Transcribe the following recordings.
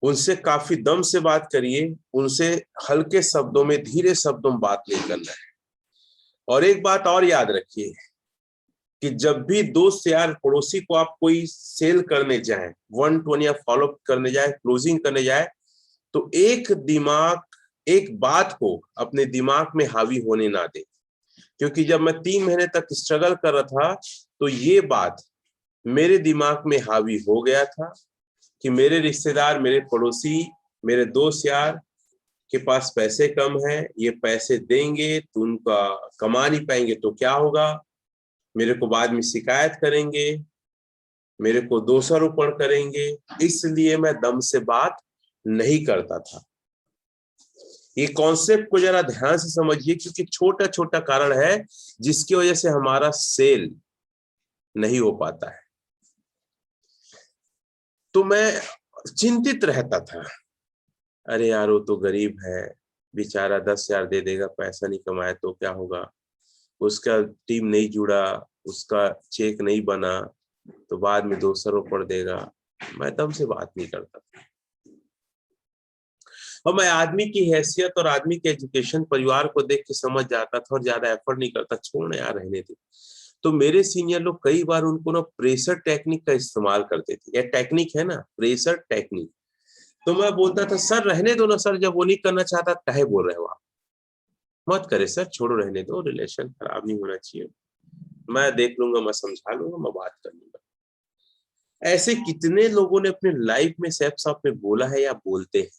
उनसे काफी दम से बात करिए, उनसे हल्के शब्दों में, धीरे शब्दों में बात नहीं करना है। और एक बात और याद रखिए कि जब भी दोस्त यार पड़ोसी को आप कोई सेल करने जाए, 1-1 या फॉलो करने जाए, क्लोजिंग करने जाए, तो एक बात को अपने दिमाग में हावी होने ना दे। क्योंकि जब मैं 3 महीने तक स्ट्रगल कर रहा था तो ये बात मेरे दिमाग में हावी हो गया था कि मेरे रिश्तेदार, मेरे पड़ोसी, मेरे दोस्त यार के पास पैसे कम है, ये पैसे देंगे तो उनका कमा नहीं पाएंगे तो क्या होगा, मेरे को बाद में शिकायत करेंगे, मेरे को दोषारोपण करेंगे। इसलिए मैं दम से बात नहीं करता था। ये कॉन्सेप्ट को जरा ध्यान से समझिए, क्योंकि छोटा छोटा कारण है जिसकी वजह से हमारा सेल नहीं हो पाता है। तो मैं चिंतित रहता था, अरे यार वो तो गरीब है, बेचारा 10,000 दे देगा, पैसा नहीं कमाया तो क्या होगा, उसका टीम नहीं जुड़ा, उसका चेक नहीं बना तो बाद में दोषारोपण देगा। मैं दम से बात नहीं करता। और मैं आदमी की हैसियत और आदमी के एजुकेशन, परिवार को देख के समझ जाता था और ज्यादा एफर्ट नहीं करता, छोड़ यार रहने दे। तो मेरे सीनियर लोग कई बार उनको ना प्रेशर टेक्निक का इस्तेमाल करते थे। यह टेक्निक है ना, प्रेशर टेक्निक। तो मैं बोलता था सर रहने दो ना सर, जब वो नहीं करना चाहता काहे बोल रहे हो आप, मत करे सर, छोड़ो रहने दो, रिलेशन खराब नहीं होना चाहिए, मैं देख लूंगा, मैं समझा लूंगा, मैं बात कर लूंगा। ऐसे कितने लोगों ने अपने लाइफ में सेफ साहब में बोला है या बोलते हैं।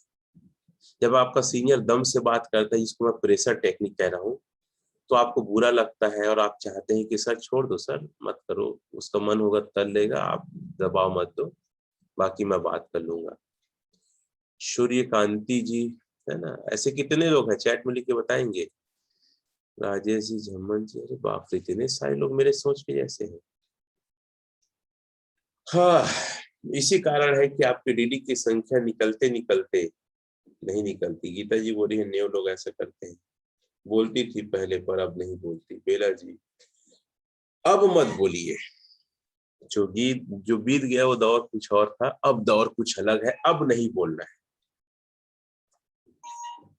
जब आपका सीनियर दम से बात करता है, जिसको मैं प्रेशर टेक्निक कह रहा हूँ, तो आपको बुरा लगता है और आप चाहते हैं कि सर छोड़ दो सर, मत करो, उसका मन होगा कर लेगा, आप दबाव मत दो, बाकी मैं बात कर लूंगा। सूर्यकांति जी है ना, ऐसे कितने लोग हैं, चैट में लिख के बताएंगे। राजेश जी, झम्मन जी, अरे बाप रे, इतने सारे लोग मेरे सोच के जैसे हैं। हाँ, इसी कारण है कि आपकी डीडी की संख्या निकलते निकलते नहीं निकलती। गीता जी बोल रही है 9 लोग ऐसा करते हैं, बोलती थी पहले पर अब नहीं बोलती। बेला जी, अब मत बोलिए, जो बीत गया वो दौर कुछ और था, अब दौर कुछ अलग है, अब नहीं बोलना है।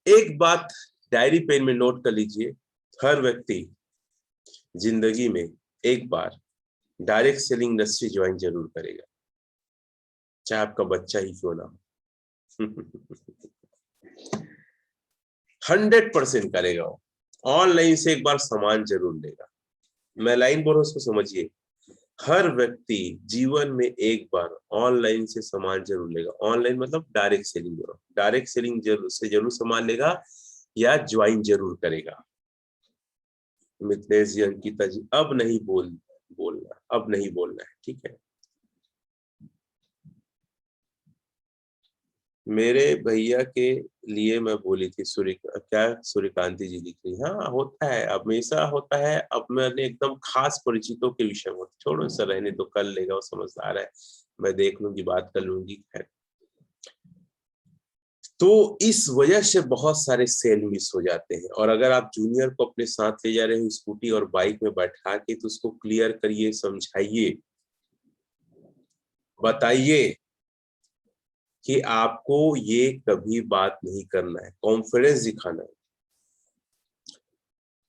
एक बात डायरी पेन में नोट कर लीजिए, हर व्यक्ति जिंदगी में एक बार डायरेक्ट सेलिंग इंडस्ट्री ज्वाइन जरूर करेगा, चाहे आपका बच्चा ही क्यों ना हो। 100% करेगा वो। ऑनलाइन से एक बार सामान जरूर लेगा। मैं लाइन बोल रहा हूं, उसको समझिए। हर व्यक्ति जीवन में एक बार ऑनलाइन से सामान जरूर लेगा। ऑनलाइन मतलब डायरेक्ट सेलिंग, डायरेक्ट सेलिंग जरूर सामान लेगा या ज्वाइन जरूर करेगा। मिथिलेश जी, अंकिता जी, अब नहीं बोलना, अब नहीं बोलना है, ठीक है। मेरे भैया के लिए मैं बोली थी, सूर्यकांति जी लिख रही, हाँ होता है, हमेशा होता है। अब मैंने एकदम खास परिचितों के विषय में, छोड़ो सर रहने तो, कर लेगा, वो समझदार है, मैं देख लूंगी, बात कर लूंगी, है। तो इस वजह से बहुत सारे सेल मिस हो जाते हैं। और अगर आप जूनियर को अपने साथ ले जा रहे हो स्कूटी और बाइक में बैठा के, तो उसको क्लियर करिए, समझाइए, बताइए कि आपको ये कभी बात नहीं करना है, कॉन्फिडेंस दिखाना है।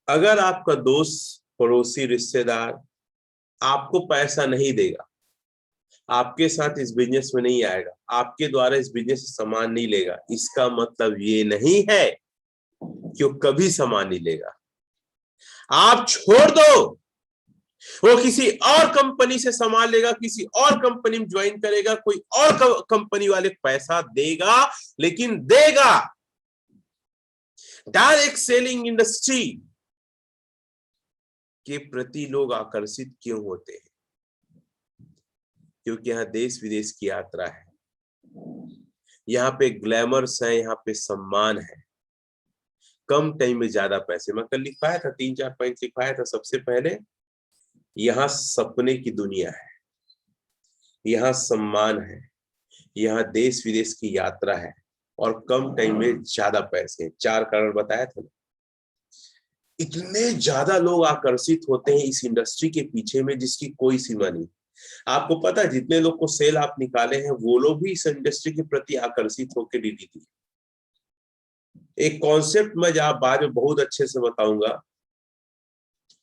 अगर आपका दोस्त, पड़ोसी, रिश्तेदार आपको पैसा नहीं देगा, आपके साथ इस बिजनेस में नहीं आएगा, आपके द्वारा इस बिजनेस से सामान नहीं लेगा, इसका मतलब ये नहीं है कि वो कभी सामान नहीं लेगा। आप छोड़ दो, वो किसी और कंपनी से सामान लेगा, किसी और कंपनी में ज्वाइन करेगा, कोई और कंपनी वाले पैसा देगा, लेकिन देगा। डायरेक्ट सेलिंग इंडस्ट्री के प्रति लोग आकर्षित क्यों होते हैं? क्योंकि यहाँ देश विदेश की यात्रा है, यहाँ पे ग्लैमर्स है, यहाँ पे सम्मान है, कम टाइम में ज्यादा पैसे। मैं कल लिखवाया था, 3-4 पॉइंट लिखवाया था। सबसे पहले, यहाँ सपने की दुनिया है, यहाँ सम्मान है, यहाँ देश विदेश की यात्रा है, और कम टाइम में ज्यादा पैसे। 4 कारण बताया था। इतने ज्यादा लोग आकर्षित होते हैं इस इंडस्ट्री के पीछे में, जिसकी कोई सीमा नहीं। आपको पता है जितने लोग को सेल आप निकाले हैं वो लोग भी इस इंडस्ट्री के प्रति आकर्षित होकर डीडी दी। एक कॉन्सेप्ट मैं जहाँ बाद में बहुत अच्छे से बताऊंगा,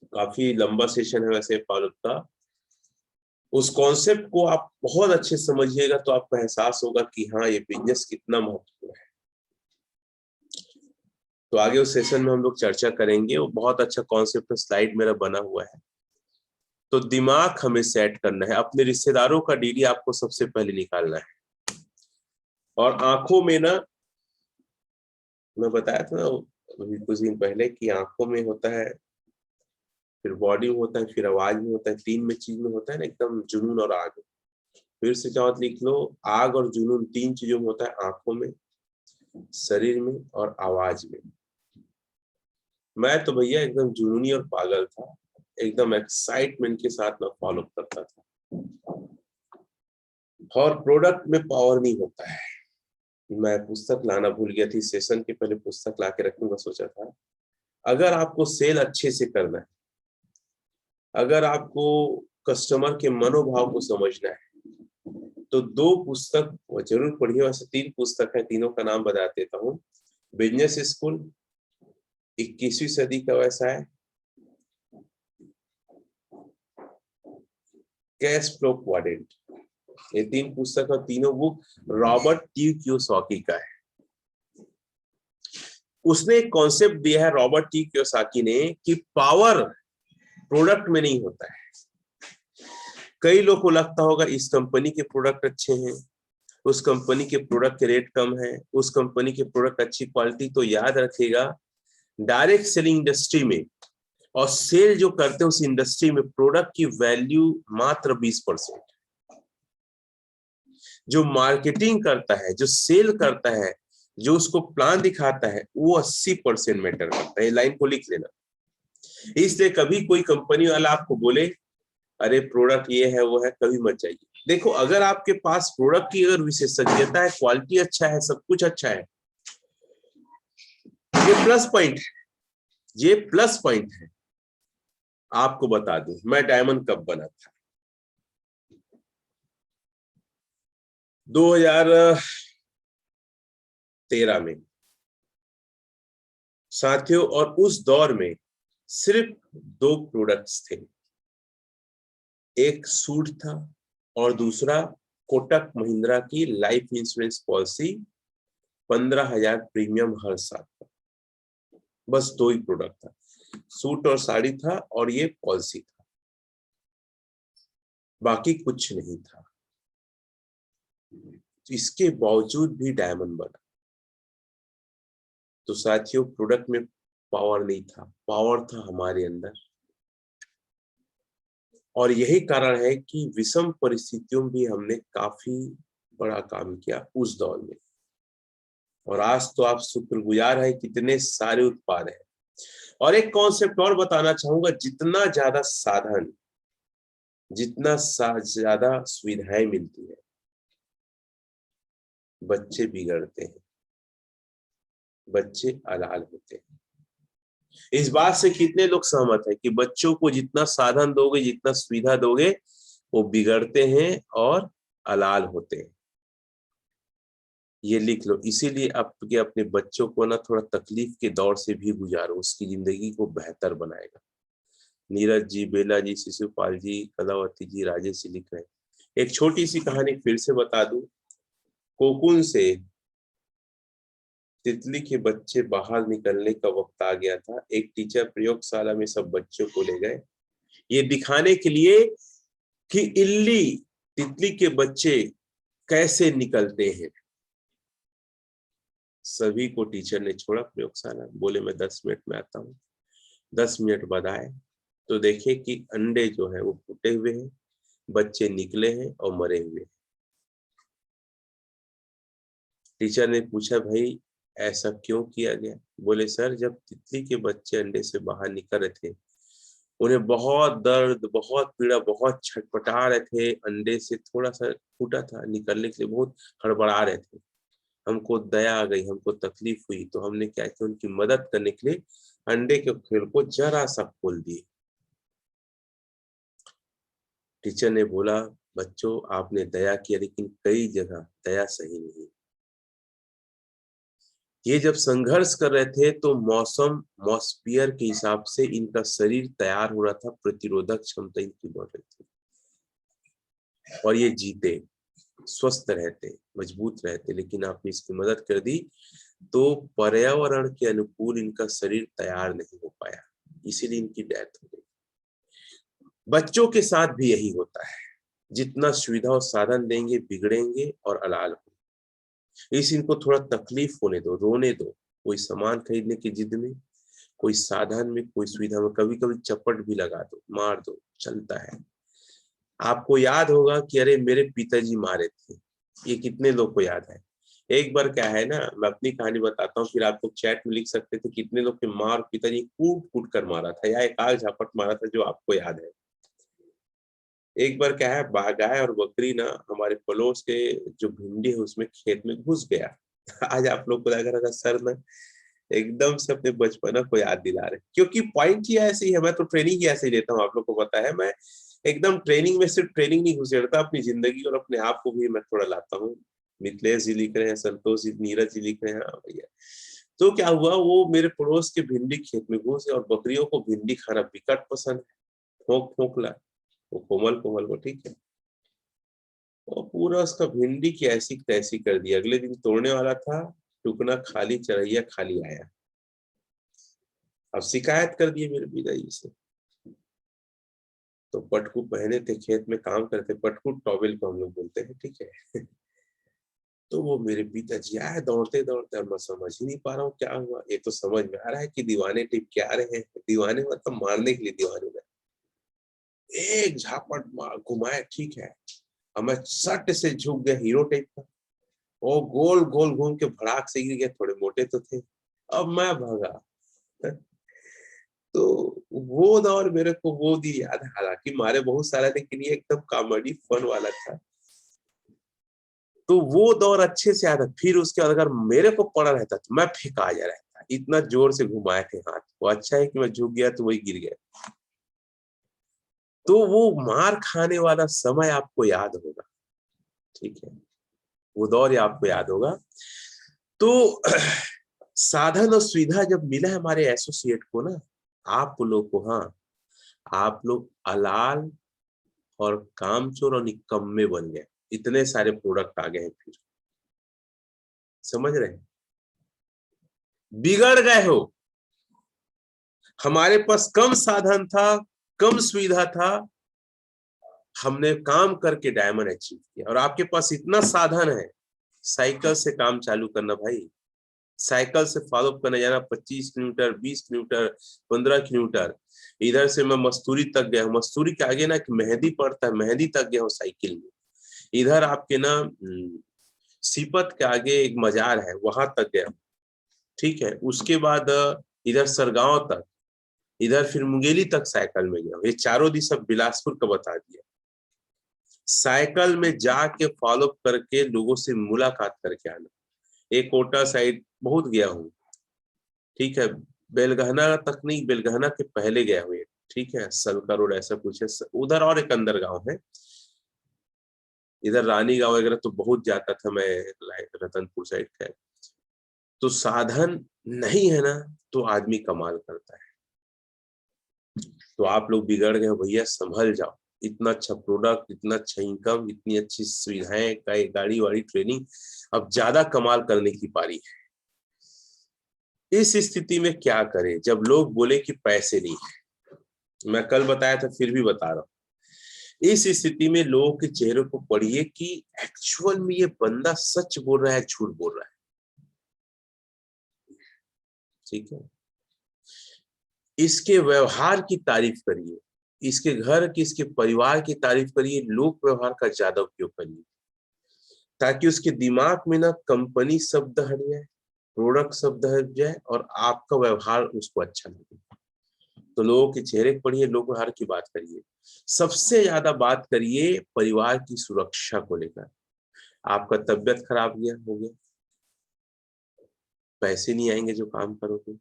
काफी लंबा सेशन है वैसे फॉलोअप का, उस कॉन्सेप्ट को आप बहुत अच्छे समझिएगा तो आपको एहसास होगा कि हाँ ये बिजनेस कितना महत्वपूर्ण है। तो आगे उस सेशन में हम लोग चर्चा करेंगे, वो बहुत अच्छा कॉन्सेप्ट स्लाइड मेरा बना हुआ है। तो दिमाग हमें सेट करना है, अपने रिश्तेदारों का डीडी आपको सबसे पहले निकालना है। और आंखों में ना, मैं बताया था ना अभी कुछ दिन पहले कि आंखों में होता है, फिर बॉडी में होता है, फिर आवाज में होता है, तीन में चीज में होता है ना एकदम जुनून और आग। फिर से चाहो लिख लो, आग और जुनून तीन चीजों में होता है, आंखों में, शरीर में और आवाज में। मैं तो भैया एकदम जुनूनी और पागल था, एकदम एक्साइटमेंट के साथ मैं फॉलो करता था। और प्रोडक्ट में पावर नहीं होता है। मैं पुस्तक लाना भूल गया थी, सेशन के पहले पुस्तक ला के रखूंगा सोचा था। अगर आपको सेल अच्छे से करना है, अगर आपको कस्टमर के मनोभाव को समझना है, तो दो पुस्तक जरूर पढ़िए। वैसे तीन पुस्तक है, तीनों का नाम बता देता हूँ। बिजनेस स्कूल, 21वीं सदी का व्यवसाय, कैश फ्लो क्वाड्रेंट, ये तीन पुस्तक और तीनों बुक रॉबर्ट टी कियोसाकी का है। उसने एक कॉन्सेप्ट दिया है रॉबर्ट टी कियोसाकी ने कि पावर प्रोडक्ट में नहीं होता है। कई लोग को लगता होगा इस कंपनी के प्रोडक्ट अच्छे हैं, उस कंपनी के प्रोडक्ट के रेट कम है, उस कंपनी के प्रोडक्ट अच्छी क्वालिटी। तो याद रखिएगा, डायरेक्ट सेलिंग इंडस्ट्री में और सेल जो करते हैं उस इंडस्ट्री में प्रोडक्ट की वैल्यू मात्र 20%। जो मार्केटिंग करता है, जो सेल करता है, जो उसको प्लान दिखाता है, वो 80% मैटर करता है। लाइन को लिख लेना। इसलिए कभी कोई कंपनी वाला आपको बोले अरे प्रोडक्ट ये है वो है, कभी मत जाइए। देखो, अगर आपके पास प्रोडक्ट की अगर विशेषज्ञता है, क्वालिटी अच्छा है, सब कुछ अच्छा है, ये प्लस पॉइंट है, ये प्लस पॉइंट है। आपको बता दूं मैं डायमंड कब बना था, 2013 में साथियों। और उस दौर में सिर्फ दो प्रोडक्ट्स थे, एक सूट था और दूसरा कोटक महिंद्रा की लाइफ इंश्योरेंस पॉलिसी, 15,000 प्रीमियम हर साल का। बस दो ही प्रोडक्ट था, सूट और साड़ी था और ये पॉलिसी था, बाकी कुछ नहीं था। इसके बावजूद भी डायमंड बना। तो साथियों, प्रोडक्ट में पावर नहीं था, पावर था हमारे अंदर। और यही कारण है कि विषम परिस्थितियों में भी हमने काफी बड़ा काम किया उस दौर में। और आज तो आप शुक्रगुजार है, कितने सारे उत्पाद हैं। और एक कॉन्सेप्ट और बताना चाहूंगा, जितना ज्यादा साधन, जितना ज्यादा सुविधाएं मिलती है, बच्चे बिगड़ते हैं, बच्चे अलाल होते हैं। इस बात से कितने लोग सहमत हैं कि बच्चों को जितना साधन दोगे, जितना सुविधा दोगे, वो बिगड़ते हैं और अलाल होते हैं। ये लिख लो। इसीलिए आपके अपने बच्चों को ना थोड़ा तकलीफ के दौर से भी गुजारो, उसकी जिंदगी को बेहतर बनाएगा। नीरज जी, बेला जी, शिशुपाल जी, कलावती जी, राजेश जी लिख रहे हैं। एक छोटी सी कहानी फिर से बता दूं। कोकून से तितली के बच्चे बाहर निकलने का वक्त आ गया था। एक टीचर प्रयोगशाला में सब बच्चों को ले गए, ये दिखाने के लिए कि इल्ली तितली के बच्चे कैसे निकलते हैं। सभी को टीचर ने छोड़ा प्रयोगशाला, बोले मैं 10 मिनट में आता हूँ। 10 मिनट बाद आए तो देखे कि अंडे जो है वो फूटे हुए हैं, बच्चे निकले हैं और मरे हुए हैं। टीचर ने पूछा भाई ऐसा क्यों किया गया? बोले सर, जब तितली के बच्चे अंडे से बाहर निकल रहे थे, उन्हें बहुत दर्द, बहुत पीड़ा, बहुत छटपटा रहे थे, अंडे से थोड़ा सा फूटा था, निकलने के लिए बहुत हड़बड़ा रहे थे। हमको दया आ गई, हमको तकलीफ हुई, तो हमने क्या किया, उनकी मदद करने के लिए अंडे के खेल को जरा सा खोल दिए। टीचर ने बोला, बच्चों आपने दया किया लेकिन कई जगह दया सही नहीं। ये जब संघर्ष कर रहे थे तो मौसम मॉस्फियर के हिसाब से इनका शरीर तैयार हो रहा था, प्रतिरोधक क्षमता इनकी बढ़ रही थी और ये जीते, स्वस्थ रहते, मजबूत रहते। लेकिन आपने इसकी मदद कर दी तो पर्यावरण के अनुकूल इनका शरीर तैयार नहीं हो पाया, इसीलिए इनकी डेथ हो गई। बच्चों के साथ भी यही होता है, जितना सुविधा और साधन देंगे बिगड़ेंगे और अलाल होंगे। इस इनको थोड़ा तकलीफ होने दो, रोने दो, कोई सामान खरीदने की जिद में, कोई साधन में, कोई सुविधा में, कभी कभी चपट भी लगा दो, मार दो, चलता है। आपको याद होगा कि अरे मेरे पिताजी मारे थे, ये कितने लोग को याद है। एक बार क्या है ना, मैं अपनी कहानी बताता हूँ, फिर आप लोग चैट में लिख सकते थे कितने लोग के माँ और पिताजी कूट कूट कर मारा था या एक आग झापट मारा था जो आपको याद है। एक बार क्या है, गाय और बकरी ना हमारे पड़ोस के जो भिंडी है उसमें खेत में घुस गया। आज आप लोग को लग रहा था सर ना एकदम से अपने बचपना को याद दिला रहे, क्योंकि पॉइंट ही ऐसे ही है। मैं तो ट्रेनिंग ही ऐसे ही लेता हूँ, आप लोग को पता है। मैं एकदम ट्रेनिंग में सिर्फ ट्रेनिंग नहीं घुसेड़ता, अपनी जिंदगी और अपने आप को भी मैं थोड़ा लाता हूँ। मिथिलेश जी लिख रहे हैं, संतोष जी, नीरज जी लिख रहे हैं, हाँ भैया। तो क्या हुआ, वो मेरे पड़ोस के भिंडी खेत में घुसे और बकरियों को भिंडी खाना बिकट पसंद है, फोक फोकला, वो कोमल कोमल वो, ठीक है। और पूरा उसका भिंडी की ऐसी तैसी कर दिया। अगले दिन तोड़ने वाला था, टुकना खाली चढ़ैया खाली आया। अब शिकायत कर दिए मेरे पिताजी से। तो पटकू पहने थे, खेत में काम करते, पटकू टॉवेल को हम लोग बोलते हैं, ठीक है। तो वो मेरे पिताजी आए दौड़ते दौड़ते, और मैं समझ ही नहीं पा रहा हूँ क्या हुआ। ये तो समझ में आ रहा है कि दीवाने टिप के आ रहे हैं, दीवाने मतलब मारने के लिए दीवाने में। एक झापट मार घुमाए, ठीक है। अब मैं सट से झुक गया हीरो टाइप का, वो गोल गोल घूम के भड़ाक से गिर गया। थोड़े मोटे तो थे, अब मैं भागा। तो वो दौर मेरे को वो दिन याद है, हालांकि मारे बहुत सारा, लेकिन ये एकदम कॉमेडी फन वाला था। तो वो दौर अच्छे से याद है। फिर उसके बाद अगर मेरे को पड़ा रहता तो मैं फेंका जा रहता, इतना जोर से घुमाए थे हाथ। वो अच्छा है कि मैं झुक गया तो वही गिर गया। तो वो मार खाने वाला समय आपको याद होगा, ठीक है, वो दौर आपको याद होगा। तो साधन और सुविधा जब मिला हमारे एसोसिएट को ना, आप लोग को, हाँ, आप लोग अलाल और कामचोर और निकम्मे बन गए। इतने सारे प्रोडक्ट आ गए हैं, फिर समझ रहे हैं, बिगड़ गए हो। हमारे पास कम साधन था, कम सुविधा था, हमने काम करके डायमंड अचीव किया। और आपके पास इतना साधन है, साइकिल से काम चालू करना भाई, साइकिल से फॉलो करने जाना 25 किलोमीटर, 20 किलोमीटर, 15 किलोमीटर। इधर से मैं मस्तूरी तक गया हूँ, मस्तूरी के आगे ना एक मेहंदी पड़ता है, मेहंदी तक गया हूँ साइकिल में। इधर आपके ना सीपत के आगे एक मजार है, वहां तक गया, ठीक है। उसके बाद इधर सरगांव तक, इधर फिर मुंगेली तक साइकिल में गया। ये चारों दिशा बिलासपुर का बता दिया। साइकिल में जाके फॉलो करके लोगों से मुलाकात करके आना। एक कोटा साइड बहुत गया हूँ, ठीक है। बेलगहना तक नहीं, बेलगहना के पहले गया हूँ, ठीक है। सलका रोड ऐसा कुछ है उधर, और एक अंदर गांव है इधर रानी गांव वगैरह, तो बहुत जाता था मैं, रतनपुर साइड का। तो साधन नहीं है ना, तो आदमी कमाल करता है। तो आप लोग बिगड़ गए भैया, संभल जाओ। इतना अच्छा प्रोडक्ट, इतना अच्छा इनकम, इतनी अच्छी सुविधाएं, गाड़ी वाड़ी, ट्रेनिंग, अब ज्यादा कमाल करने की पारी है। इस स्थिति में क्या करें जब लोग बोले कि पैसे नहीं है। मैं कल बताया था, फिर भी बता रहा हूं। इस स्थिति में लोगों के चेहरों को पढ़िए कि एक्चुअल में ये बंदा सच बोल रहा है, झूठ बोल रहा है, ठीक है। इसके व्यवहार की तारीफ करिए, इसके घर की, इसके परिवार की तारीफ करिए, लोक व्यवहार का ज्यादा उपयोग करिए, ताकि उसके दिमाग में ना कंपनी शब्द हट जाए, प्रोडक्ट शब्द हट जाए, और आपका व्यवहार उसको अच्छा लगे। तो लोगों के चेहरे पढ़िए, लोक व्यवहार की बात करिए। सबसे ज्यादा बात करिए परिवार की सुरक्षा को लेकर। आपका तबियत खराब हो गया, पैसे नहीं आएंगे जो काम करोगे,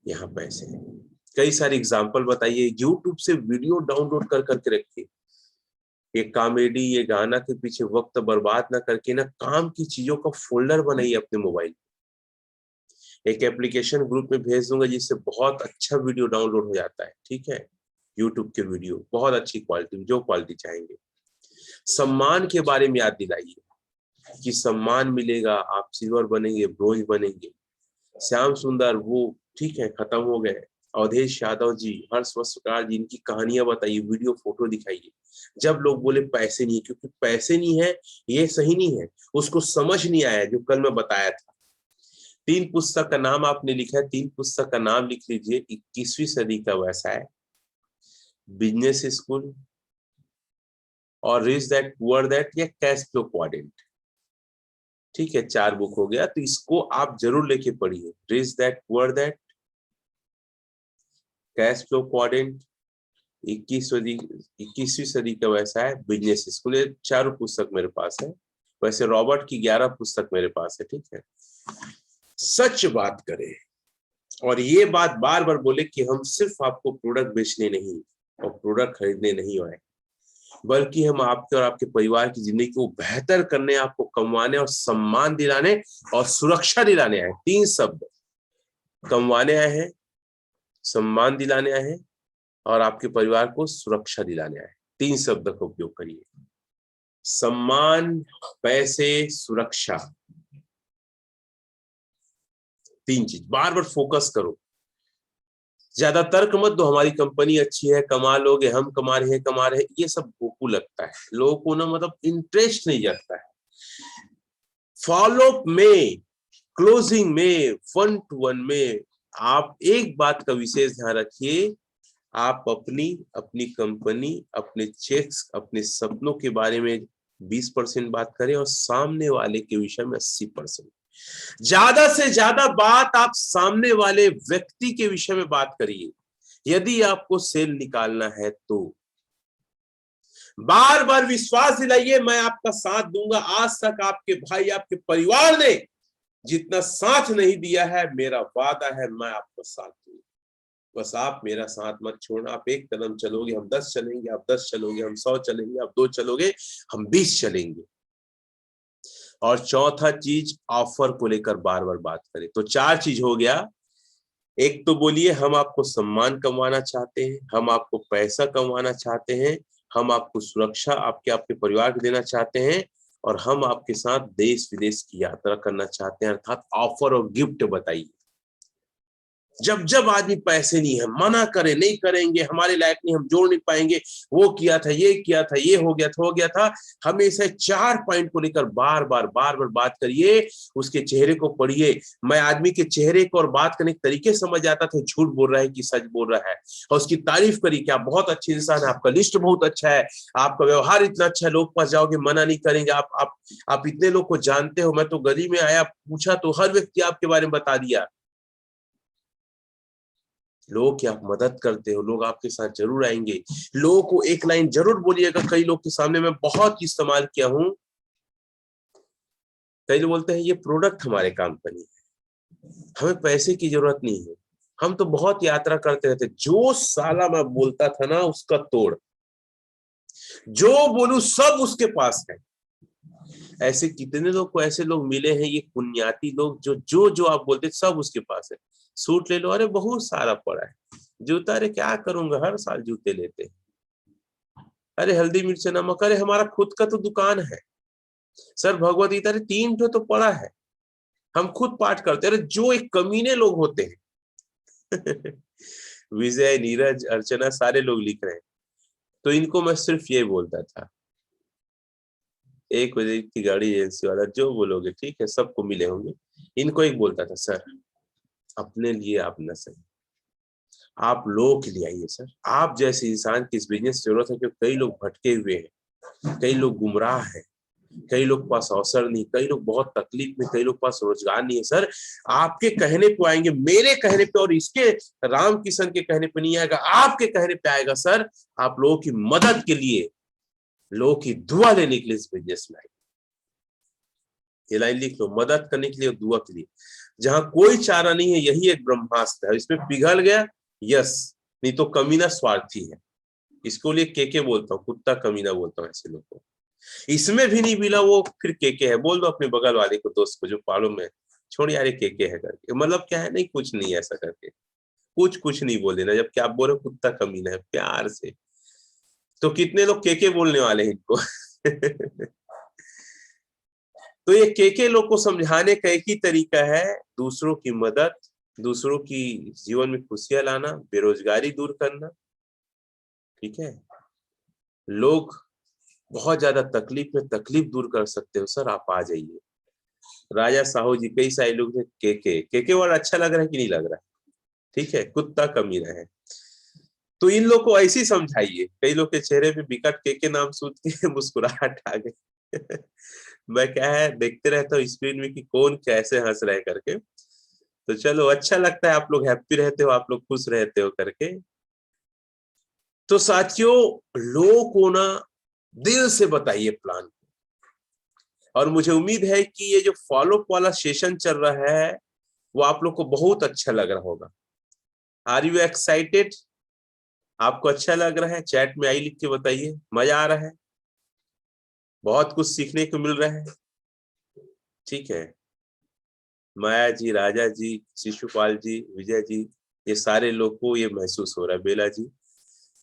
यहाँ पैसे हैं। कई सारे एग्जाम्पल बताइए, यूट्यूब से वीडियो डाउनलोड कर करके रखिए। ये कॉमेडी, ये गाना के पीछे वक्त बर्बाद ना करके ना काम की चीजों का फोल्डर बनाइए अपने मोबाइल। एक एप्लीकेशन ग्रुप में भेज दूंगा जिससे बहुत अच्छा वीडियो डाउनलोड हो जाता है, ठीक है। यूट्यूब के वीडियो बहुत अच्छी क्वालिटी, जो क्वालिटी चाहेंगे। सम्मान के बारे में याद दिलाइए कि सम्मान मिलेगा, आप सिल्वर बनेंगे, ब्रोंज बनेंगे। श्याम सुंदर वो ठीक है, खत्म हो गए। अवधेश यादव जी, हर्ष वस्त्रकार जी, इनकी कहानियां बताइए, वीडियो फोटो दिखाइए। जब लोग बोले पैसे नहीं है, क्योंकि पैसे नहीं है ये सही नहीं है, उसको समझ नहीं आया जो कल मैं बताया था। 3 पुस्तक का नाम आपने लिखा है, 3 पुस्तक का नाम लिख लीजिए। 21वीं सदी का व्यवसाय, बिजनेस स्कूल, और रिच दैट पुअर दैट, या कैश फ्लो क्वाड्रेंट। ठीक है, 4 बुक हो गया, तो इसको आप जरूर लेके पढ़िए। Rich that poor that, cash flow quadrant, 21वीं सदी का व्यवसाय, बिजनेस स्कूल। ये 4 पुस्तक मेरे पास है। वैसे रॉबर्ट की 11 पुस्तक मेरे पास है, ठीक है। सच बात करें और ये बात बार बार बोले कि हम सिर्फ आपको प्रोडक्ट बेचने नहीं और प्रोडक्ट खरीदने नहीं आए, बल्कि हम आपके और आपके परिवार की जिंदगी को बेहतर करने, आपको कमाने और सम्मान दिलाने और सुरक्षा दिलाने आए। 3 शब्द, कमवाने आए हैं, सम्मान दिलाने आए हैं और आपके परिवार को सुरक्षा दिलाने आए। 3 शब्द का उपयोग करिए, सम्मान, पैसे, सुरक्षा। 3 चीज बार बार फोकस करो। ज्यादा तर्क मत दो, हमारी कंपनी अच्छी है, कमा लोगे, हम कमा रहे हैं, ये सब भोकू लगता है लोगों को ना, मतलब इंटरेस्ट नहीं जाता है। फॉलोअप में, क्लोजिंग में, 1 to 1 में आप एक बात का विशेष ध्यान रखिए, आप अपनी कंपनी, अपने चेक्स, अपने सपनों के बारे में 20% बात करें और सामने वाले के विषय में 80%। ज्यादा से ज्यादा बात आप सामने वाले व्यक्ति के विषय में बात करिए, यदि आपको सेल निकालना है तो। बार बार विश्वास दिलाइए, मैं आपका साथ दूंगा। आज तक आपके भाई, आपके परिवार ने जितना साथ नहीं दिया है, मेरा वादा है मैं आपका साथ दूंगा। बस आप मेरा साथ मत छोड़ना। आप एक कदम चलोगे, हम 10 चलेंगे, आप 10 चलोगे, हम 100 चलेंगे, आप 2 चलोगे, हम 20 चलेंगे। और चौथा चीज, ऑफर को लेकर बार बार बात करें। तो 4 चीज हो गया। एक तो बोलिए, हम आपको सम्मान कमाना चाहते हैं, हम आपको पैसा कमाना चाहते हैं, हम आपको सुरक्षा आपके परिवार को देना चाहते हैं, और हम आपके साथ देश विदेश की यात्रा करना चाहते हैं। अर्थात ऑफर और गिफ्ट बताइए। जब जब आदमी पैसे नहीं है, मना करे, नहीं करेंगे, हमारे लायक नहीं, हम जोड़ नहीं पाएंगे, वो किया था, ये किया था, ये हो गया था, हमेशा 4 पॉइंट को लेकर बार बार बात करिए। उसके चेहरे को पढ़िए। मैं आदमी के चेहरे को और बात करने के तरीके समझ आता था, झूठ बोल रहा है कि सच बोल रहा है। और उसकी तारीफ करी कि आप बहुत अच्छे इंसान है, आपका लिस्ट बहुत अच्छा है, आपका व्यवहार इतना अच्छा है, लोग पास जाओगे मना नहीं करेंगे, आप इतने लोग को जानते हो। मैं तो गली में आया, पूछा तो हर व्यक्ति आपके बारे में बता दिया। लोग की आप मदद करते हो, लोग आपके साथ जरूर आएंगे। लोगों को एक लाइन जरूर बोलिएगा। कई लोग के सामने मैं बहुत इस्तेमाल किया हूं। कई लोग बोलते हैं ये प्रोडक्ट हमारे काम का नहीं है, हमें पैसे की जरूरत नहीं है, हम तो बहुत यात्रा करते रहते। जो साला मैं बोलता था ना, उसका तोड़, जो बोलूं सब उसके पास है। ऐसे कितने लोग को ऐसे लोग मिले हैं, ये पुण्याती लोग, जो आप बोलते सब उसके पास है। सूट ले लो, अरे बहुत सारा पड़ा है। जूता, अरे क्या करूंगा, हर साल जूते लेते हैं। अरे हल्दी मिर्च नमक, अरे हमारा खुद का तो दुकान है। सर भगवत गीता, अरे 3 तो पड़ा है, हम खुद पाठ करते। अरे जो एक कमीने लोग होते हैं विजय, नीरज, अर्चना, सारे लोग लिख रहे हैं। तो इनको मैं सिर्फ ये बोलता था, 1 बजे की गाड़ी एजेंसी वाला, जो बोलोगे ठीक है, सबको मिले होंगे। इनको एक बोलता था, सर अपने लिए आप न सही, आप लोगों के लिए आइए। सर आप जैसे इंसान की इस बिजनेस जरूरत है, क्योंकि कई लोग भटके हुए हैं, कई लोग गुमराह हैं, कई लोग पास अवसर नहीं, कई लोग बहुत तकलीफ में, कई लोग पास रोजगार नहीं है। सर आपके कहने पे आएंगे, मेरे कहने पे और इसके राम किशन के कहने पे नहीं आएगा, आपके कहने पे आएगा। सर आप लोगों की मदद के लिए, लोगों की दुआ लेने के लिए इस बिजनेस में आएंगे। ये लाइन लिख लो, मदद करने के लिए और दुआ के लिए। जहां कोई चारा नहीं है, यही एक ब्रह्मास्त्र है। इसमें पिघल गया, यस, नहीं तो कमीना स्वार्थी है। इसको लिए केके बोलता हूँ, कुत्ता कमीना बोलता हूँ ऐसे लोग को। इसमें भी नहीं मिला वो फिर केके है, बोल दो अपने बगल वाले को, दोस्त को जो पालो में, छोड़ यार ये केके है करके, मतलब क्या है, नहीं कुछ नहीं ऐसा करके, कुछ नहीं बोल देना, जबकि आप बोल रहे हो कुत्ता कमीना है प्यार से, तो कितने लोग केके बोलने वाले हैं इनको। तो ये केके लोग को समझाने का एक ही तरीका है, दूसरों की मदद, दूसरों की जीवन में खुशियां लाना, बेरोजगारी दूर करना। ठीक है, लोग बहुत ज्यादा तकलीफ में तकलीफ दूर कर सकते हो सर, आप आ जाइए। राजा साहू जी, कई सारे लोग थे, केके वर्ड अच्छा लग रहा है कि नहीं लग रहा है? ठीक है, कुत्ता कमीना है। तो इन लोग को ऐसे ही समझाइए। कई लोग के चेहरे पे विकट केके नाम सुन के मुस्कुराहट आ गई। मैं क्या है देखते रहता हूँ स्क्रीन में कि कौन कैसे हंस रहे करके, तो चलो अच्छा लगता है, आप लोग हैप्पी रहते हो, आप लोग खुश रहते हो करके। तो साथियों, लोगों को ना दिल से बताइए प्लान, और मुझे उम्मीद है कि ये जो फॉलोअप वाला सेशन चल रहा है वो आप लोग को बहुत अच्छा लग रहा होगा। Are you excited? आपको अच्छा लग रहा है? चैट में आई लिख के बताइए, मजा आ रहा है, बहुत कुछ सीखने को मिल रहा है। ठीक है, माया जी, राजा जी, शिशुपाल जी, विजय जी, ये सारे लोग को ये महसूस हो रहा है। बेला जी,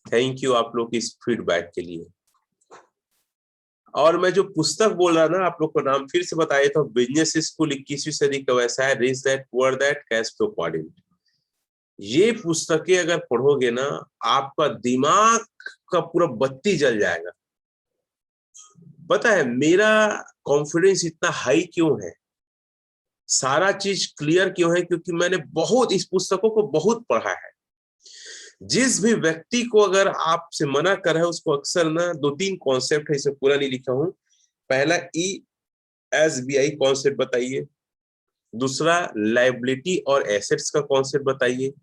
थैंक यू आप लोग इस फीडबैक के लिए। और मैं जो पुस्तक बोल रहा ना, आप लोग को नाम फिर से बताया था, बिजनेस स्कूल 21वीं सदी का वैसा है, rich that poor that cash flow quadrant. ये पुस्तकें अगर पढ़ोगे ना, आपका दिमाग का पूरा बत्ती जल जाएगा। पता है मेरा कॉन्फिडेंस इतना हाई क्यों है, सारा चीज क्लियर क्यों है? क्योंकि मैंने बहुत इस पुस्तकों को बहुत पढ़ा है। जिस भी व्यक्ति को अगर आपसे मना कर रहा है, उसको अक्सर ना 2-3 कॉन्सेप्ट है, इसे पूरा नहीं लिखा हूं। पहला ESBI कॉन्सेप्ट बताइए, दूसरा लायबिलिटी और एसेट्स का कॉन्सेप्ट बताइए,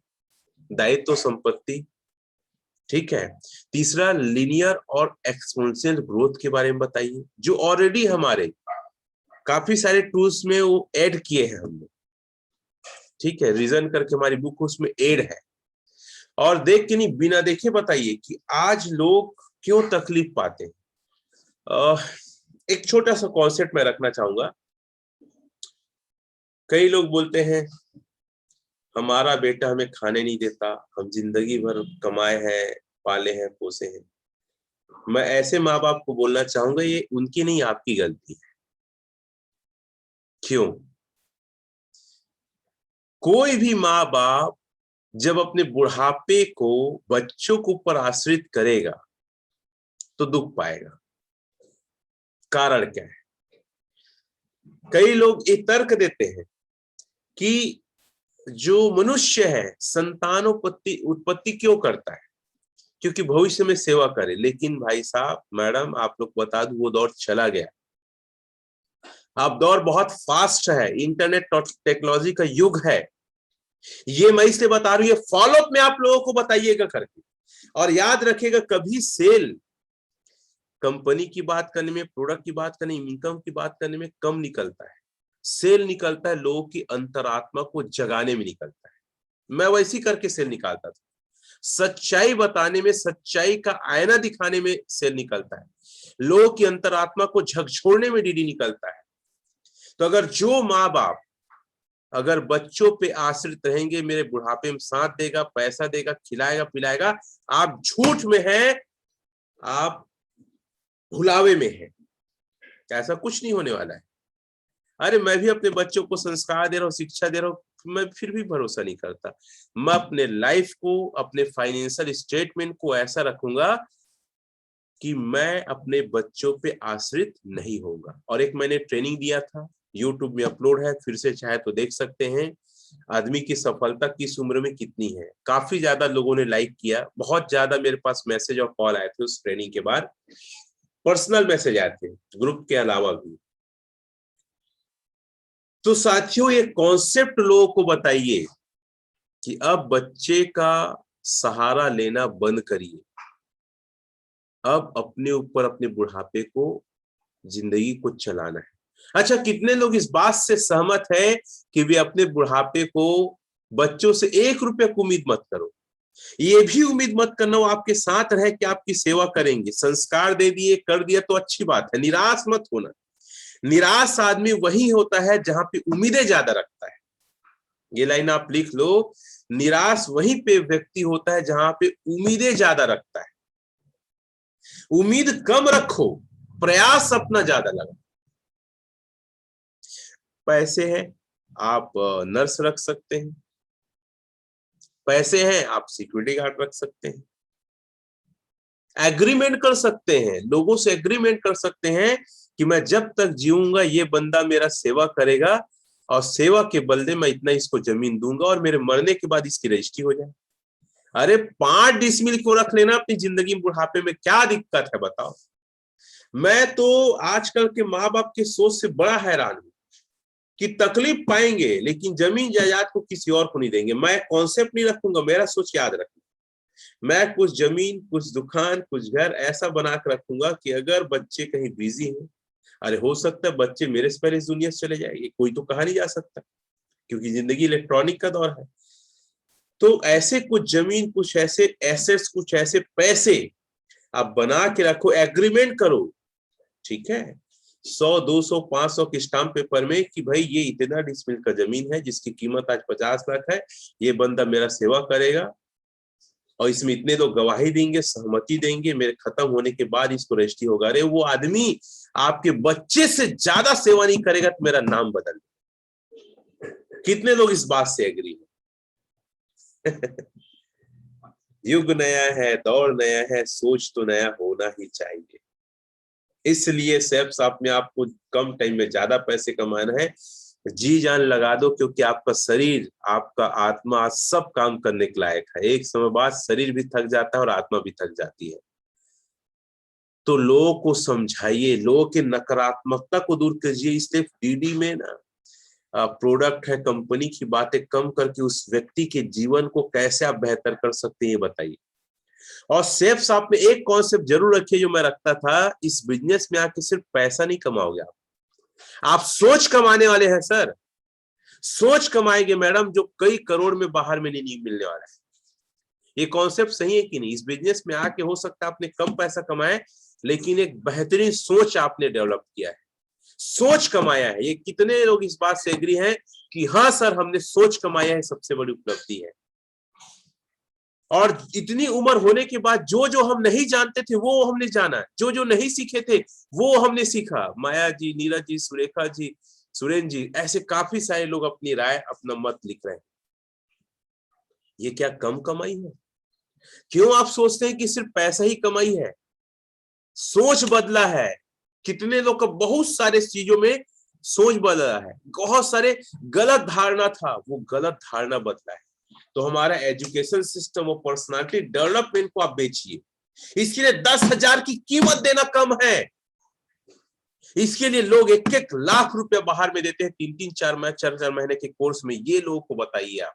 दायित्व संपत्ति, ठीक है, तीसरा लीनियर और एक्सपोनेंशियल ग्रोथ के बारे में बताइए, जो ऑलरेडी हमारे काफी सारे टूल्स में वो ऐड किए हैं हमने। ठीक है, रीजन करके हमारी बुक उसमें ऐड है। और देख के नहीं, बिना देखे बताइए कि आज लोग क्यों तकलीफ पाते हैं। एक छोटा सा कॉन्सेप्ट मैं रखना चाहूंगा। कई लोग बोलते हैं हमारा बेटा हमें खाने नहीं देता, हम जिंदगी भर कमाए हैं, पाले हैं, पोसे हैं। मैं ऐसे माँ बाप को बोलना चाहूंगा, ये उनकी नहीं आपकी गलती है। क्यों? कोई भी माँ बाप जब अपने बुढ़ापे को बच्चों के ऊपर आश्रित करेगा तो दुख पाएगा। कारण क्या है? कई लोग ये तर्क देते हैं कि जो मनुष्य है संतानोत्पत्ति उत्पत्ति क्यों करता है? क्योंकि भविष्य में सेवा करे। लेकिन भाई साहब, मैडम, आप लोग बता दूं, वो दौर चला गया। अब दौर बहुत फास्ट है, इंटरनेट और टेक्नोलॉजी का युग है। ये मैं इसलिए बता रही हूँ, फॉलोअप में आप लोगों को बताइएगा करके। और याद रखिएगा, कभी सेल कंपनी की बात करने में, प्रोडक्ट की बात करने में, इनकम की बात करने में कम निकलता है। सेल निकलता है लोगों की अंतरात्मा को जगाने में निकलता है। मैं वैसी करके सेल निकालता था। सच्चाई बताने में, सच्चाई का आईना दिखाने में सेल निकलता है। लोगों की अंतरात्मा को झकझोरने में डीडी निकलता है। तो अगर जो माँ बाप अगर बच्चों पे आश्रित रहेंगे, मेरे बुढ़ापे में साथ देगा, पैसा देगा, खिलाएगा पिलाएगा, आप झूठ में हैं, आप भुलावे में हैं। ऐसा कुछ नहीं होने वाला है। अरे मैं भी अपने बच्चों को संस्कार दे रहा हूँ, शिक्षा दे रहा हूँ, मैं फिर भी भरोसा नहीं करता। मैं अपने लाइफ को, अपने फाइनेंशियल स्टेटमेंट को ऐसा रखूंगा कि मैं अपने बच्चों पे आश्रित नहीं होऊंगा। और एक मैंने ट्रेनिंग दिया था, यूट्यूब में अपलोड है, फिर से चाहे तो देख सकते हैं। आदमी की सफलता किस उम्र में कितनी है। काफी ज्यादा लोगों ने लाइक किया, बहुत ज्यादा मेरे पास मैसेज और कॉल आए थे उस ट्रेनिंग के बाद, पर्सनल मैसेज आए थे ग्रुप के अलावा भी। तो साथियों, ये कॉन्सेप्ट लोगों को बताइए कि अब बच्चे का सहारा लेना बंद करिए। अब अपने ऊपर, अपने बुढ़ापे को, जिंदगी को चलाना है। अच्छा, कितने लोग इस बात से सहमत है कि वे अपने बुढ़ापे को, बच्चों से 1 रुपया की उम्मीद मत करो। ये भी उम्मीद मत करना वो आपके साथ रहे कि आपकी सेवा करेंगे। संस्कार दे दिए, कर दिया तो अच्छी बात है, निराश मत होना। निराश आदमी वही होता है जहां पे उम्मीदें ज्यादा रखता है। ये लाइन आप लिख लो, निराश वहीं पे व्यक्ति होता है जहां पे उम्मीदें ज्यादा रखता है। उम्मीद कम रखो, प्रयास अपना ज्यादा लगा। पैसे हैं, आप नर्स रख सकते हैं, पैसे हैं आप सिक्योरिटी गार्ड रख सकते हैं, एग्रीमेंट कर सकते हैं, लोगों से एग्रीमेंट कर सकते हैं कि मैं जब तक जीऊंगा ये बंदा मेरा सेवा करेगा और सेवा के बदले मैं इतना इसको जमीन दूंगा और मेरे मरने के बाद इसकी रजिस्ट्री हो जाए। अरे 5 डिसमिल को रख लेना अपनी जिंदगी में, बुढ़ापे में क्या दिक्कत है बताओ। मैं तो आजकल के माँ बाप के सोच से बड़ा हैरान हूं कि तकलीफ पाएंगे लेकिन जमीन जायदाद को किसी और को नहीं देंगे। मैं कॉन्सेप्ट नहीं रखूंगा, मेरा सोच याद रखना, मैं कुछ जमीन, कुछ दुकान, कुछ घर ऐसा बना के रखूंगा कि अगर बच्चे कहीं बिजी हैं, अरे हो सकता है बच्चे मेरे से पहले इस दुनिया से चले जाएंगे, कोई तो कहा नहीं जा सकता क्योंकि जिंदगी इलेक्ट्रॉनिक का दौर है। तो ऐसे कुछ जमीन, कुछ ऐसे एसेट्स, कुछ ऐसे पैसे आप बना के रखो, एग्रीमेंट करो, ठीक है, 100, 200, 500 के स्टाम्प पेपर में कि भाई ये इतना डिसमिल का जमीन है जिसकी कीमत आज 50 लाख है, ये बंदा मेरा सेवा करेगा और इसमें इतने लोग गवाही देंगे, सहमति देंगे, मेरे खत्म होने के बाद इसको रजिस्ट्री होगा। अरे वो आदमी आपके बच्चे से ज्यादा सेवा नहीं करेगा तो मेरा नाम बदल। कितने लोग इस बात से एग्री हैं? युग नया है, दौर नया है, सोच तो नया होना ही चाहिए। इसलिए सेफ्स अपने आप को कम टाइम में ज्यादा पैसे कमाना है, जी जान लगा दो, क्योंकि आपका शरीर, आपका आत्मा सब काम करने के लायक है। एक समय बाद शरीर भी थक जाता है और आत्मा भी थक जाती है। तो लोगों को समझाइए, लोगों की नकारात्मकता को दूर कीजिए। इसलिए डीडी में ना प्रोडक्ट है, कंपनी की बातें कम करके उस व्यक्ति के जीवन को कैसे आप बेहतर कर सकते हैं ये बताइए। और सेफ शॉप में एक कॉन्सेप्ट जरूर रखिए जो मैं रखता था, इस बिजनेस में आके सिर्फ पैसा नहीं कमाओगे आप सोच कमाने वाले हैं सर, सोच कमाएंगे मैडम, जो कई करोड़ में बाहर में नहीं मिलने वाला है। ये कॉन्सेप्ट सही है कि नहीं? इस बिजनेस में आके हो सकता है आपने कम पैसा कमाए लेकिन एक बेहतरीन सोच आपने डेवलप किया है, सोच कमाया है। ये कितने लोग इस बात से एग्री हैं कि हाँ सर हमने सोच कमाया है, सबसे बड़ी उपलब्धि है। और इतनी उम्र होने के बाद जो जो हम नहीं जानते थे वो हमने जाना, जो जो नहीं सीखे थे वो हमने सीखा। माया जी, नीरज जी, सुरेखा जी, सुरेंद्र जी, ऐसे काफी सारे लोग अपनी राय, अपना मत लिख रहे हैं। ये क्या कम कमाई है? क्यों आप सोचते हैं कि सिर्फ पैसा ही कमाई है? सोच बदला है। कितने लोग का बहुत सारे चीजों में सोच बदला है, बहुत सारे गलत धारणा था, वो गलत धारणा बदला है। तो हमारा एजुकेशन सिस्टम और पर्सनालिटी डेवलपमेंट को आप बेचिए, इसके लिए 10,000 की कीमत देना कम है। इसके लिए लोग 1-1 लाख रुपया बाहर में देते हैं 3-3, 4 महीने के कोर्स में। ये लोगों को बताइए आप।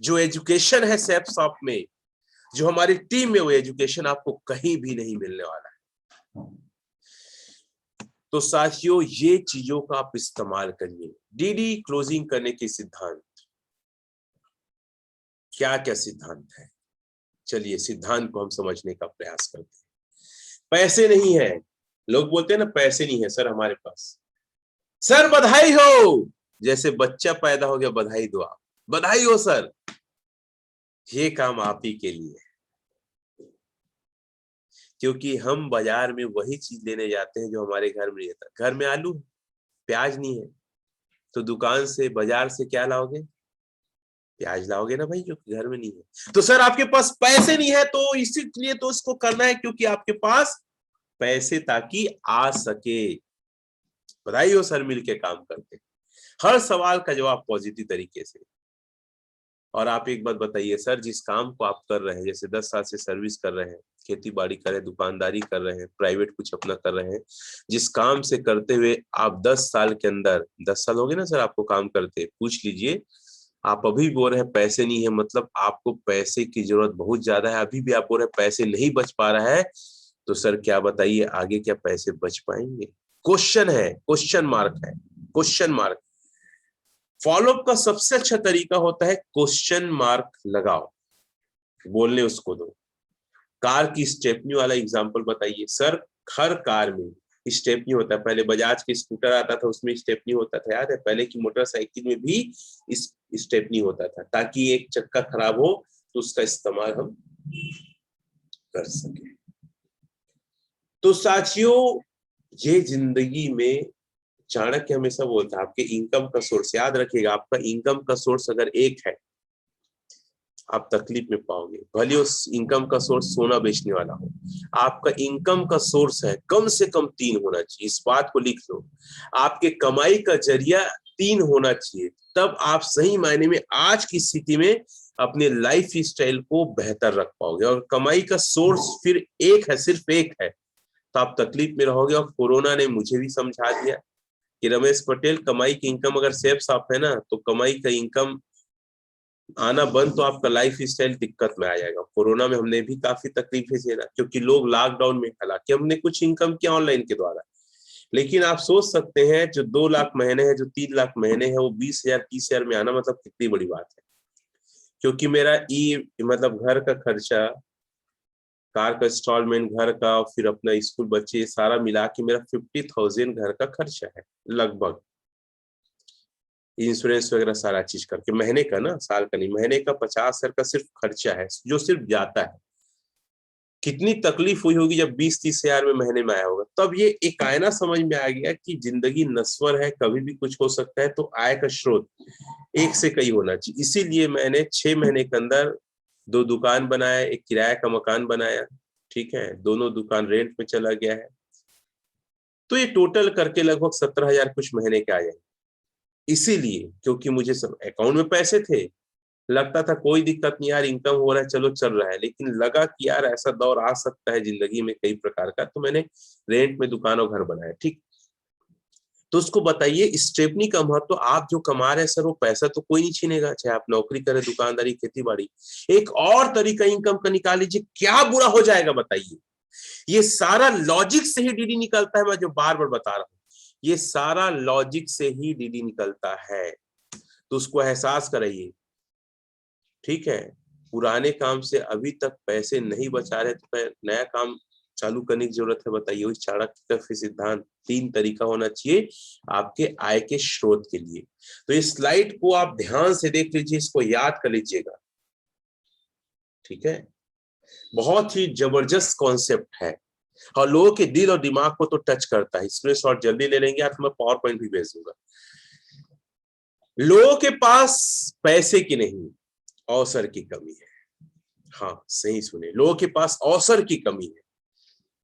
जो एजुकेशन है सेफ शॉप में, जो हमारी टीम में, वो एजुकेशन आपको कहीं भी नहीं मिलने वाला है। तो साथियों ये चीजों का आप इस्तेमाल करिए। डीडी क्लोजिंग करने के सिद्धांत, क्या क्या सिद्धांत है, चलिए सिद्धांत को हम समझने का प्रयास करते हैं। पैसे नहीं है, लोग बोलते हैं ना पैसे नहीं है सर हमारे पास। सर बधाई हो, जैसे बच्चा पैदा हो गया बधाई दो आप, बधाई हो सर। ये काम आप ही के लिए, क्योंकि हम बाजार में वही चीज लेने जाते हैं जो हमारे घर में रहता है। घर में आलू प्याज नहीं है तो दुकान से, बाजार से क्या लाओगे? प्याज लाओगे ना भाई, जो घर में नहीं है। तो सर आपके पास पैसे नहीं है तो इसीलिए तो इसको करना है क्योंकि आपके पास पैसे ताकि आ सके। बधाई हो सर, मिलके काम करते। हर सवाल का जवाब पॉजिटिव तरीके से। और आप एक बात बताइए सर, जिस काम को आप कर रहे हैं, जैसे 10 साल से सर्विस कर रहे हैं, खेती बाड़ी कर रहे हैं, दुकानदारी कर रहे हैं, प्राइवेट कुछ अपना कर रहे हैं, जिस काम से करते हुए आप 10 साल के अंदर, 10 साल हो गए ना सर आपको काम करते, पूछ लीजिए, आप अभी बोल रहे हैं पैसे नहीं है, मतलब आपको पैसे की जरूरत बहुत ज्यादा है, अभी भी आप बोल रहे हैं पैसे नहीं बच पा रहा है, तो सर क्या बताइए आगे क्या पैसे बच पाएंगे? क्वेश्चन है, क्वेश्चन मार्क है, क्वेश्चन मार्क। फॉलोअप का सबसे अच्छा तरीका होता है क्वेश्चन मार्क लगाओ, बोलने उसको दो। कार की स्टेपनी वाला एग्जांपल बताइए सर। हर कार में स्टेपनी होता है, पहले बजाज के स्कूटर आता था उसमें स्टेपनी होता था, याद है? पहले की मोटरसाइकिल में भी इस स्टेपनी होता था, ताकि एक चक्का खराब हो तो उसका इस्तेमाल हम कर सके। तो साथियों, ये जिंदगी में चाणक्य हमेशा बोलता है आपके इनकम का सोर्स, याद रखिएगा, आपका इनकम का सोर्स अगर एक है आप तकलीफ में पाओगे, भले उस इनकम का सोर्स सोना बेचने वाला हो। आपका इनकम का सोर्स है कम से कम 3 होना चाहिए, इस बात को लिख लो। आपके कमाई का जरिया 3 होना चाहिए, तब आप सही मायने में आज की स्थिति में अपने लाइफ स्टाइल को बेहतर रख पाओगे। और कमाई का सोर्स फिर एक है, सिर्फ एक है, तो आप तकलीफ में रहोगे। और कोरोना ने मुझे भी समझा दिया कि रमेश पटेल, कमाई की इनकम अगर सेफ साफ है ना, तो कमाई का इनकम आना बंद तो आपका लाइफ स्टाइल दिक्कत में आ जाएगा। कोरोना में हमने भी काफी तकलीफें झेला, क्योंकि लोग लॉकडाउन में, हालांकि हमने कुछ इनकम किया ऑनलाइन के द्वारा, लेकिन आप सोच सकते हैं जो 2 लाख महीने हैं, जो 3 लाख महीने हैं, वो 20,000 30,000 में आना मतलब कितनी बड़ी बात है। क्योंकि मेरा मतलब घर का खर्चा, कार का इंस्टॉलमेंट, घर का, फिर अपना स्कूल बच्चे, सारा मिला के मेरा 50,000 घर का खर्चा है लगभग, इंश्योरेंस वगैरह सारा चीज करके। महीने का ना, साल का नहीं, महीने का 50,000 का सिर्फ खर्चा है, जो सिर्फ जाता है। कितनी तकलीफ हुई होगी जब 20-30,000 में महीने में आया होगा। तब ये एक आईना समझ में आ गया कि जिंदगी नश्वर है, कभी भी कुछ हो सकता है, तो आय का स्रोत एक से कई होना चाहिए। इसीलिए मैंने 6 महीने के अंदर 2 दुकान बनाया, एक किराया का मकान बनाया, ठीक है, दोनों दुकान रेंट पे चला गया है। तो ये टोटल करके लगभग 17,000 कुछ महीने के आ जाए। इसीलिए क्योंकि मुझे सब अकाउंट में पैसे थे, लगता था कोई दिक्कत नहीं यार, इनकम हो रहा है, चलो चल रहा है। लेकिन लगा कि यार ऐसा दौर आ सकता है जिंदगी में कई प्रकार का, तो मैंने रेंट में दुकान और घर बनाया, ठीक। तो उसको बताइए स्टेपनी का महत्व। आप जो कमा रहे हैं सर, वो पैसा तो कोई नहीं छीनेगा, चाहे आप नौकरी करें, दुकानदारी, खेती बाड़ी। एक और तरीका इनकम का निकाल लीजिए, क्या बुरा हो जाएगा बताइए। ये सारा लॉजिक से ही डीडी निकलता है, मैं जो बार बार बता रहा हूं, ये सारा लॉजिक से ही डीडी निकलता है। तो उसको एहसास कराइए, ठीक है। पुराने काम से अभी तक पैसे नहीं बचा रहे तो नया काम चालू करने की जरूरत है, बताइए। वही चाणक्य का सिद्धांत, 3 तरीका होना चाहिए आपके आय के स्रोत के लिए। तो इस स्लाइड को आप ध्यान से देख लीजिए, इसको याद कर लीजिएगा, ठीक है। बहुत ही जबरदस्त कॉन्सेप्ट है और लोगों के दिल और दिमाग को तो टच करता है। स्क्रीनशॉट जल्दी ले लेंगे आप, मैं पावर पॉइंट भी भेज दूंगा। लोगों के पास पैसे की नहीं, अवसर की कमी है। हाँ, सही सुने, लोगों के पास अवसर की कमी है।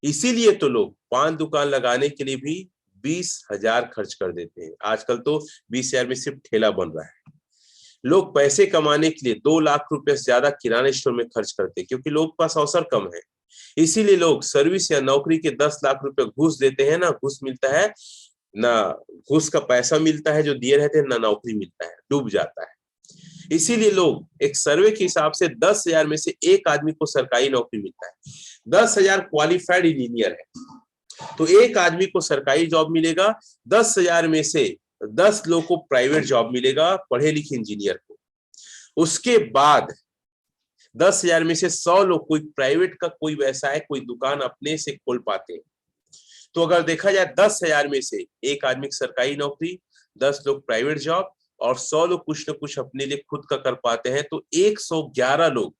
इसीलिए तो लोग पान दुकान लगाने के लिए भी 20,000 खर्च कर देते हैं। आजकल तो 20,000 में सिर्फ ठेला बन रहा है। लोग पैसे कमाने के लिए 2 लाख रुपए से ज्यादा किराना स्टोर में खर्च करते हैं, क्योंकि लोग के पास अवसर कम है। इसीलिए लोग सर्विस या नौकरी के 10 लाख रुपए घूस देते हैं, ना घूस मिलता है, ना घूस का पैसा मिलता है जो दिए रहते हैं, ना नौकरी मिलता है, डूब जाता है। इसीलिए लोग, एक सर्वे के हिसाब से 10,000 में से एक आदमी को सरकारी नौकरी मिलता है। 10,000 क्वालिफाइड इंजीनियर है, तो एक आदमी को सरकारी जॉब मिलेगा। 10,000 में से 10 लोग को प्राइवेट जॉब मिलेगा, पढ़े लिखे इंजीनियर को। उसके बाद 10,000 में से 100 लोग कोई प्राइवेट का कोई व्यवसाय, कोई दुकान अपने से खोल पाते हैं। तो अगर देखा जाए 10,000 में से एक आदमी की सरकारी नौकरी, 10 लोग प्राइवेट जॉब और 100 लोग कुछ न कुछ अपने लिए खुद का कर पाते हैं, तो 111 लोग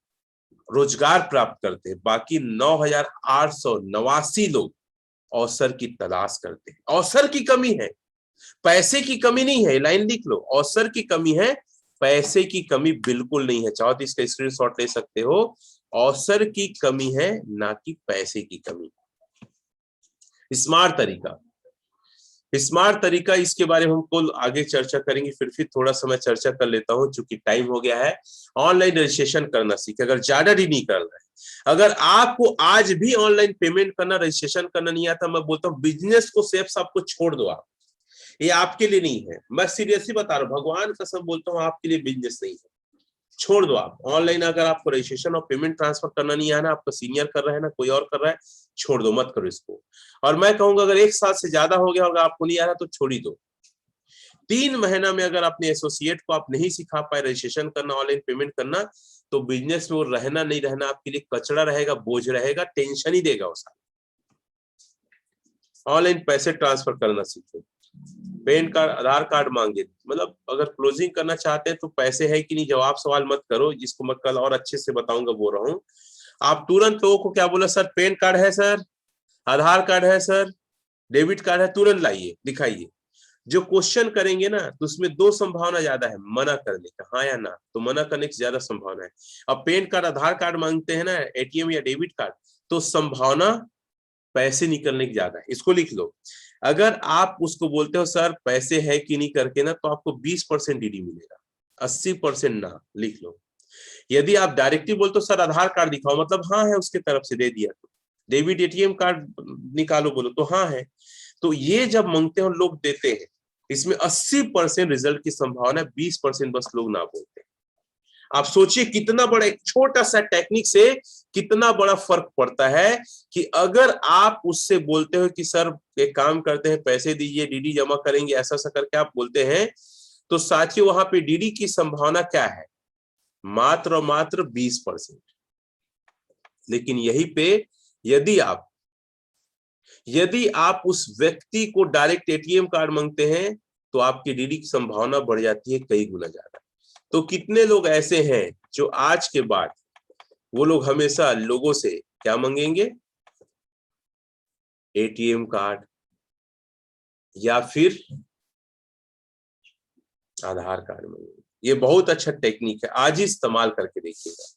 रोजगार प्राप्त करते हैं। बाकी 9,889 लोग अवसर की तलाश करते हैं। अवसर की कमी है, पैसे की कमी नहीं है, लाइन लिख लो, अवसर की कमी है, पैसे की कमी बिल्कुल नहीं है। चाहो तो इसका स्क्रीनशॉट ले सकते हो। अवसर की कमी है, ना कि पैसे की कमी। स्मार्ट तरीका, स्मार्ट तरीका, इसके बारे में हम कल आगे चर्चा करेंगे। फिर थोड़ा सा मैं चर्चा कर लेता हूं, चूंकि टाइम हो गया है। ऑनलाइन रजिस्ट्रेशन करना सीखे, अगर ज्यादा ही नहीं कर रहा है, अगर आपको आज भी ऑनलाइन पेमेंट करना, रजिस्ट्रेशन करना नहीं आता, मैं बोलता हूँ बिजनेस को सेफ आपको छोड़ दो। आप, ये आपके लिए नहीं है, मैं सीरियसली बता रहा हूँ, भगवान कसम बोलता हूँ, आपके लिए बिजनेस नहीं है, छोड़ दो आप। ऑनलाइन अगर आपको रजिस्ट्रेशन और पेमेंट ट्रांसफर करना नहीं आना, आपका सीनियर कर रहा है ना, कोई और कर रहा है, छोड़ दो, मत करो इसको। और मैं कहूंगा अगर 1 साल से ज्यादा हो गया होगा आपको नहीं आ रहा, तो छोड़ ही दो। 3 महीना में अगर अपने एसोसिएट को आप नहीं सिखा पाए रजिस्ट्रेशन करना, ऑनलाइन पेमेंट करना, तो बिजनेस में वो रहना नहीं रहना आपके लिए कचरा रहेगा, बोझ रहेगा, टेंशन ही देगा उस। ऑनलाइन पैसे ट्रांसफर करना सीखो, पैन कार्ड, आधार कार्ड मांगे, मतलब अगर क्लोजिंग करना चाहते हैं तो पैसे है कि नहीं, जवाब सवाल मत करो, जिसको मैं कल और अच्छे से बताऊंगा बोल रहा हूँ। आप तुरंत लोगों को क्या बोला, सर पैन कार्ड है सर, आधार कार्ड है सर, डेबिट कार्ड है, तुरंत लाइए दिखाइए। जो क्वेश्चन करेंगे ना तो उसमें 2 संभावना ज्यादा है, मना करने का, हाँ या ना, तो मना करने की ज्यादा संभावना है। अब पैन कार्ड आधार कार्ड मांगते हैं ना, एटीएम या डेबिट कार्ड, तो संभावना पैसे निकलने की ज्यादा है, इसको लिख लो। अगर आप उसको बोलते हो सर पैसे है कि नहीं करके ना, तो आपको 20% डीडी मिलेगा, 80% ना, लिख लो। यदि आप डायरेक्टली बोलते हो सर आधार कार्ड दिखाओ, मतलब हाँ है उसके तरफ से, दे दिया। डेबिट एटीएम कार्ड निकालो, बोलो तो हाँ है। तो ये जब मांगते हो लोग देते हैं, इसमें 80% रिजल्ट की संभावना है, 20% बस लोग ना बोलते हैं। आप सोचिए कितना बड़ा एक छोटा सा टेक्निक से कितना बड़ा फर्क पड़ता है, कि अगर आप उससे बोलते हो कि सर एक काम करते हैं पैसे दीजिए, डीडी जमा करेंगे, ऐसा ऐसा करके आप बोलते हैं, तो साथियों वहां पे डीडी की संभावना क्या है, मात्र और मात्र 20%। लेकिन यहीं पे यदि आप उस व्यक्ति को डायरेक्ट एटीएम कार्ड मांगते हैं, तो आपकी डीडी की संभावना बढ़ जाती है कई गुना ज्यादा। तो कितने लोग ऐसे हैं जो आज के बाद वो लोग हमेशा लोगों से क्या मांगेंगे, एटीएम कार्ड या फिर आधार कार्ड मांगेंगे। ये बहुत अच्छा टेक्निक है, आज ही इस्तेमाल करके देखिएगा।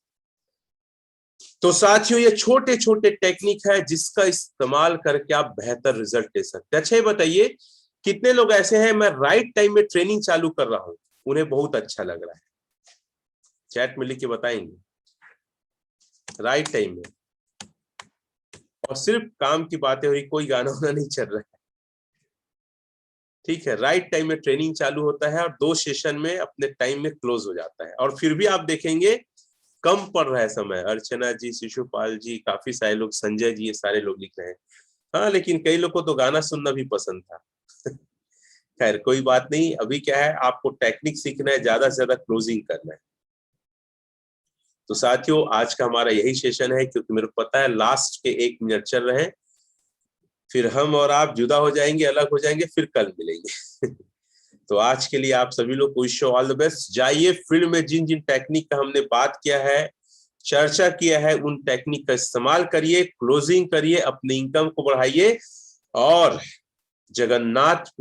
तो साथियों ये छोटे छोटे टेक्निक है जिसका इस्तेमाल करके आप बेहतर रिजल्ट ले सकते हैं। अच्छा ये बताइए कितने लोग ऐसे हैं, मैं राइट टाइम में ट्रेनिंग चालू कर रहा हूं, उन्हें बहुत अच्छा लग रहा है, चैट में लिख के बताएंगे राइट टाइम में, और सिर्फ काम की बातें हो रही, कोई गाना वाना नहीं चल रहा है, ठीक है। राइट टाइम में ट्रेनिंग चालू होता है और 2 सेशन में अपने टाइम में क्लोज हो जाता है। और फिर भी आप देखेंगे कम पड़ रहा है समय, अर्चना जी, शिशुपाल जी, काफी सारे लोग, संजय जी, ये सारे लोग लिख रहे हैं। हाँ लेकिन कई लोग को तो गाना सुनना भी पसंद था। खैर कोई बात नहीं, अभी क्या है आपको टेक्निक सीखना है, ज्यादा से ज्यादा क्लोजिंग करना है। तो साथियों आज का हमारा यही सेशन है, क्योंकि मेरे को पता है लास्ट के 1 मिनट चल रहे हैं, फिर हम और आप जुदा हो जाएंगे, अलग हो जाएंगे, फिर कल मिलेंगे। तो आज के लिए आप सभी लोग को wish you all the best. जाइए फील्ड में जिन जिन टेक्निक का हमने बात किया है, चर्चा किया है, उन टेक्निक का इस्तेमाल करिए, क्लोजिंग करिए, अपने इनकम को बढ़ाइए और जगन्नाथ